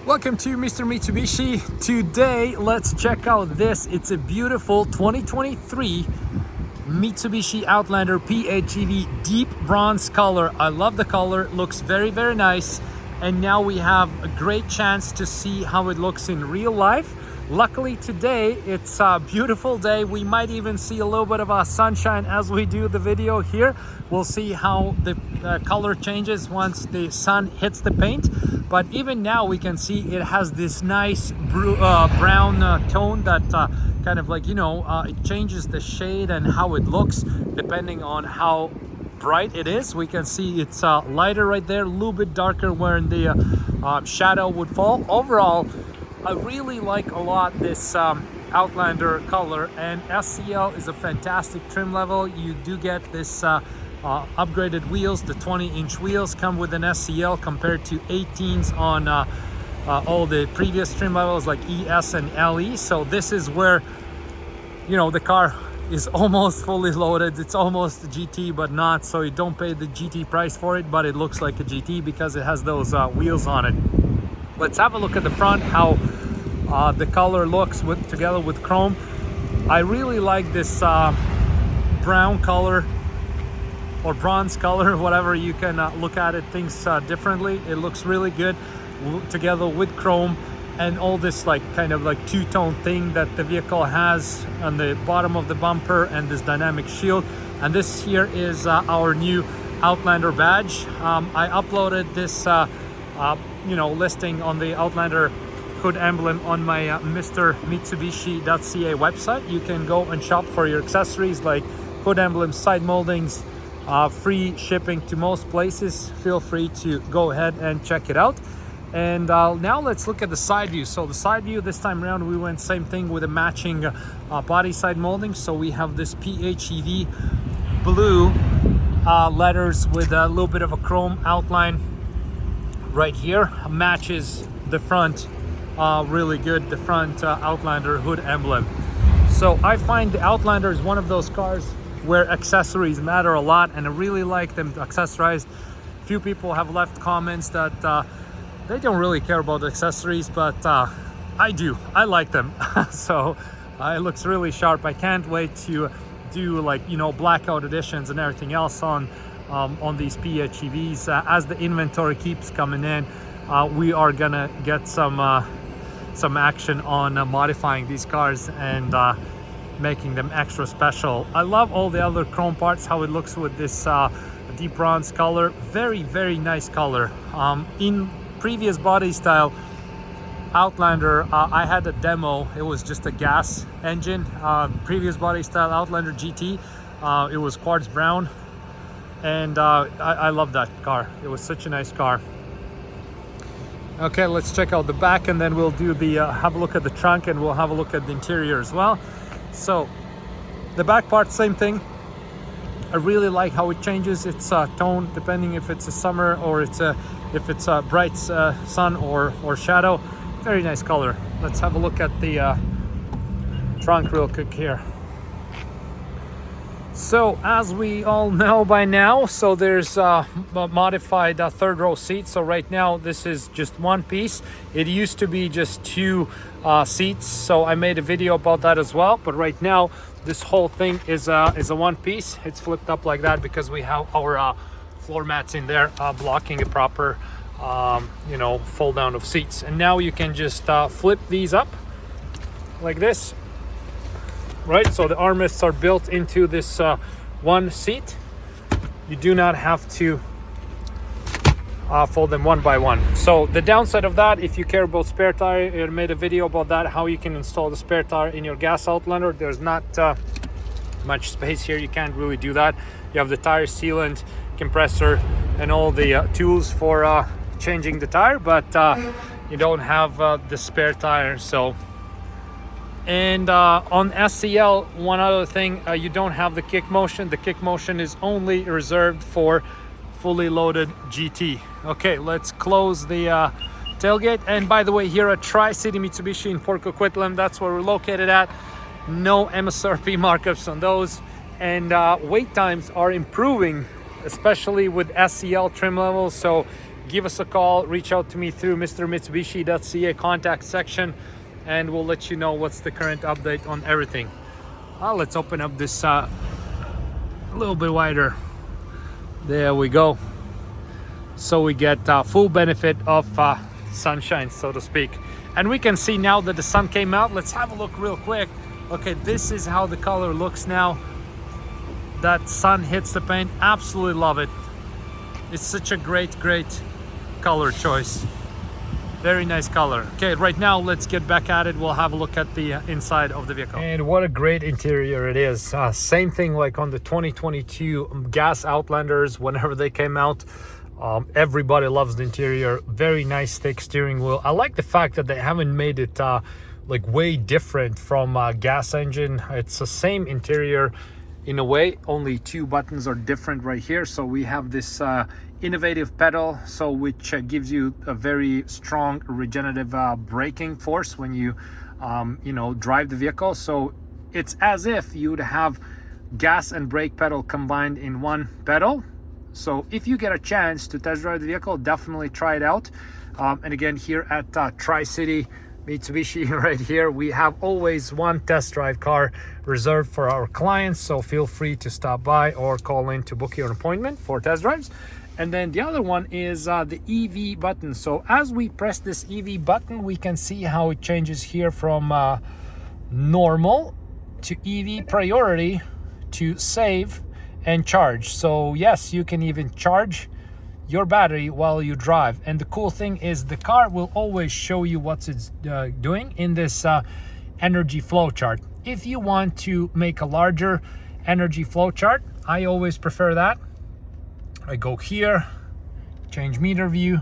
Welcome to Mr. Mitsubishi. Today, let's check out this. It's a beautiful 2023 Mitsubishi Outlander PHEV deep bronze color. I love the color, looks very, very nice. And now we have a great chance to see how it looks in real life. Luckily today, it's a beautiful day. We might even see a little bit of sunshine as we do the video here. We'll see how the color changes once the sun hits the paint. But even now we can see it has this nice brown tone that kind of like, it changes the shade and how it looks depending on how bright it is. We can see it's lighter right there, a little bit darker where the shadow would fall. Overall, I really like a lot this Outlander color, and SEL is a fantastic trim level. You do get this upgraded wheels. The 20-inch wheels come with an SEL compared to 18s on all the previous trim levels like ES and LE. So this is where, the car is almost fully loaded. It's almost a GT, but not. So you don't pay the GT price for it, but it looks like a GT because it has those wheels on it. Let's have a look at the front, how the color looks together with chrome. I really like this brown color or bronze color, whatever you can look at it, things differently. It looks really good together with chrome and all this kind of two-tone thing that the vehicle has on the bottom of the bumper and this dynamic shield. And this here is our new Outlander badge. I uploaded this listing on the Outlander hood emblem on my MrMitsubishi.ca website. You can go and shop for your accessories like hood emblems, side moldings, free shipping to most places. Feel free to go ahead and check it out. And now let's look at the side view. So the side view this time around, we went same thing with a matching body side molding. So we have this PHEV blue letters with a little bit of a chrome outline right here. Matches the front really good, the front Outlander hood emblem. So I find the Outlander is one of those cars where accessories matter a lot, and I really like them accessorized. Few people have left comments that they don't really care about the accessories, but I do. I like them. So it looks really sharp. I can't wait to do blackout editions and everything else on these PHEVs. As the inventory keeps coming in, we are gonna get some action on modifying these cars and making them extra special. I love all the other chrome parts, how it looks with this deep bronze color. Very, very nice color. In previous body style Outlander, I had a demo. It was just a gas engine. Previous body style Outlander GT, it was quartz brown, and I love that car. It was such a nice car. Okay, let's check out the back, and then we'll do the have a look at the trunk, and we'll have a look at the interior as well. So the back part, same thing. I really like how it changes its tone depending if it's a summer or if it's a bright sun or shadow. Very nice color. Let's have a look at the trunk real quick here. So as we all know by now, so there's a modified third row seat. So right now this is just one piece. It used to be just two seats, so I made a video about that as well. But right now this whole thing is a one piece. It's flipped up like that because we have our floor mats in there blocking a proper fold down of seats. And now you can just flip these up like this. Right, so the armrests are built into this one seat. You do not have to fold them one by one. So the downside of that, if you care about spare tire, I made a video about that, how you can install the spare tire in your gas Outlander. There's not much space here. You can't really do that. You have the tire sealant, compressor, and all the tools for changing the tire, but you don't have the spare tire. So. And on SEL, one other thing, you don't have the kick motion. The kick motion is only reserved for fully loaded GT. Okay, let's close the tailgate. And by the way, here at Tri-City Mitsubishi in Port Coquitlam, that's where we're located at. No MSRP markups on those. And wait times are improving, especially with SEL trim levels. So give us a call, reach out to me through mrmitsubishi.ca contact section, and we'll let you know what's the current update on everything. Let's open up this a little bit wider. There we go. So we get full benefit of sunshine, so to speak. And we can see now that the sun came out. Let's have a look real quick. Okay, this is how the color looks now that sun hits the paint. Absolutely love it. It's such a great color choice. Very nice color. Okay, right now let's get back at it. We'll have a look at the inside of the vehicle. And what a great interior it is. Same thing like on the 2022 gas Outlanders whenever they came out. Everybody loves the interior. Very nice thick steering wheel. I like the fact that they haven't made it like way different from gas engine. It's the same interior in a way, only two buttons are different right here. So we have this innovative pedal, so which gives you a very strong regenerative braking force when you drive the vehicle. So it's as if you'd have gas and brake pedal combined in one pedal. So if you get a chance to test drive the vehicle, definitely try it out. And again, here at Tri-City Mitsubishi right here, we have always one test drive car reserved for our clients, so feel free to stop by or call in to book your appointment for test drives. And then the other one is the EV button. So as we press this EV button, we can see how it changes here from normal to EV priority to save and charge. So yes, you can even charge your battery while you drive. And the cool thing is the car will always show you what it's doing in this energy flow chart. If you want to make a larger energy flow chart, I always prefer that. I go here, change meter view,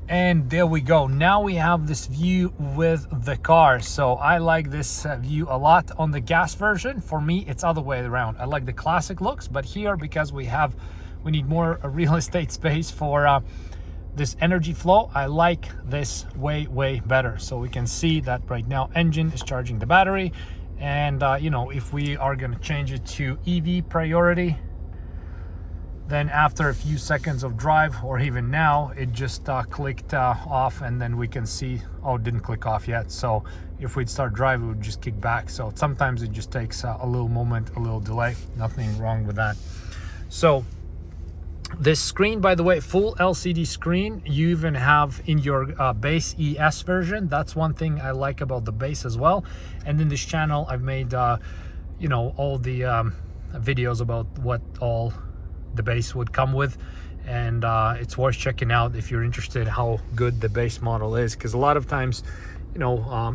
and there we go. Now we have this view with the car. So I like this view a lot. On the gas version, for me, it's other way around. I like the classic looks, but here, because we need more real estate space for this energy flow, I like this way better. So we can see that right now engine is charging the battery, and if we are going to change it to EV priority, then after a few seconds of drive, or even now, it just clicked off, and then we can see, oh, it didn't click off yet. So if we'd start driving, it would just kick back. So sometimes it just takes a little moment, a little delay. Nothing wrong with that. So this screen, by the way, full LCD screen. You even have in your base ES version. That's one thing I like about the base as well. And in this channel, I've made all the videos about what all the base would come with, and it's worth checking out if you're interested how good the base model is, because a lot of times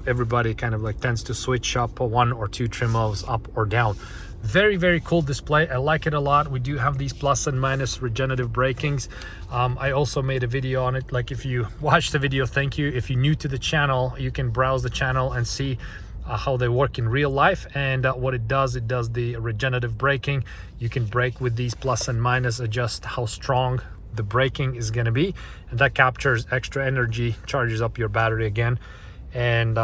everybody kind of like tends to switch up one or two trim levels up or down. Very cool display. I like it a lot. We do have these plus and minus regenerative brakings. I also made a video on it. Like, if you watched the video, thank you. If you're new to the channel, you can browse the channel and see how they work in real life. And what it does the regenerative braking. You can brake with these plus and minus, adjust how strong the braking is going to be, and that captures extra energy, charges up your battery again, and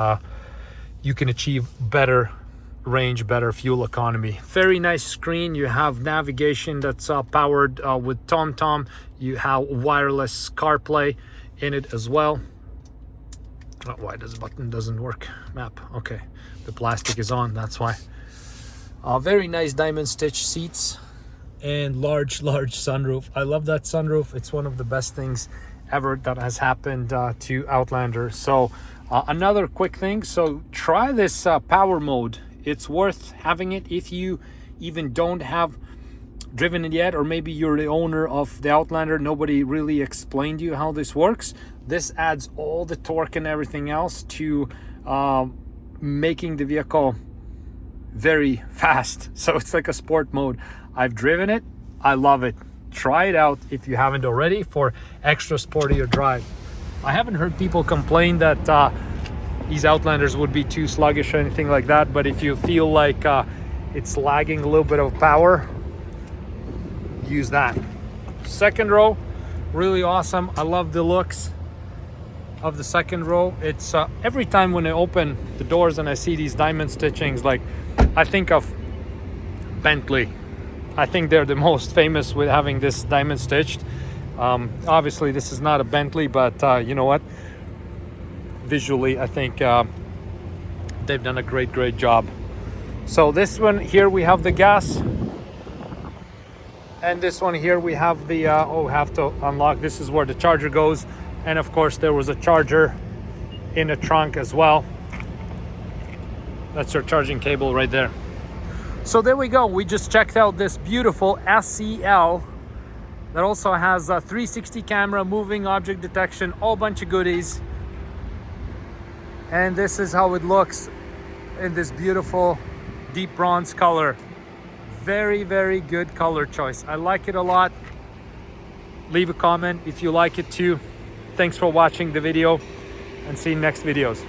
you can achieve better range, better fuel economy. Very nice screen. You have navigation that's powered with TomTom. You have wireless CarPlay in it as well. Oh, why this button doesn't work? Map. Okay, the plastic is on, that's why. Very nice diamond stitch seats and large sunroof. I love that sunroof. It's one of the best things ever that has happened to Outlander. So another quick thing, so try this power mode. It's worth having it if you even don't have driven it yet, or maybe you're the owner of the Outlander. Nobody really explained you how this works. This adds all the torque and everything else to making the vehicle very fast. So it's like a sport mode. I've driven it. I love it. Try it out if you haven't already for extra sportier drive. I haven't heard people complain that these Outlanders would be too sluggish or anything like that, but if you feel like it's lagging a little bit of power, use that. Second row, really awesome. I love the looks of the second row. It's every time when I open the doors and I see these diamond stitchings, like, I think of Bentley. I think they're the most famous with having this diamond stitched. Obviously this is not a Bentley, but you know what, visually I think they've done a great job. So this one here we have the gas, and this one here we have the have to unlock. This is where the charger goes, and of course there was a charger in the trunk as well. That's your charging cable right there. So there we go. We just checked out this beautiful SEL that also has a 360 camera, moving object detection, all bunch of goodies. And this is how it looks in this beautiful deep bronze color. Very good color choice. I like it a lot. Leave a comment if you like it too. Thanks for watching the video, and see you in next videos.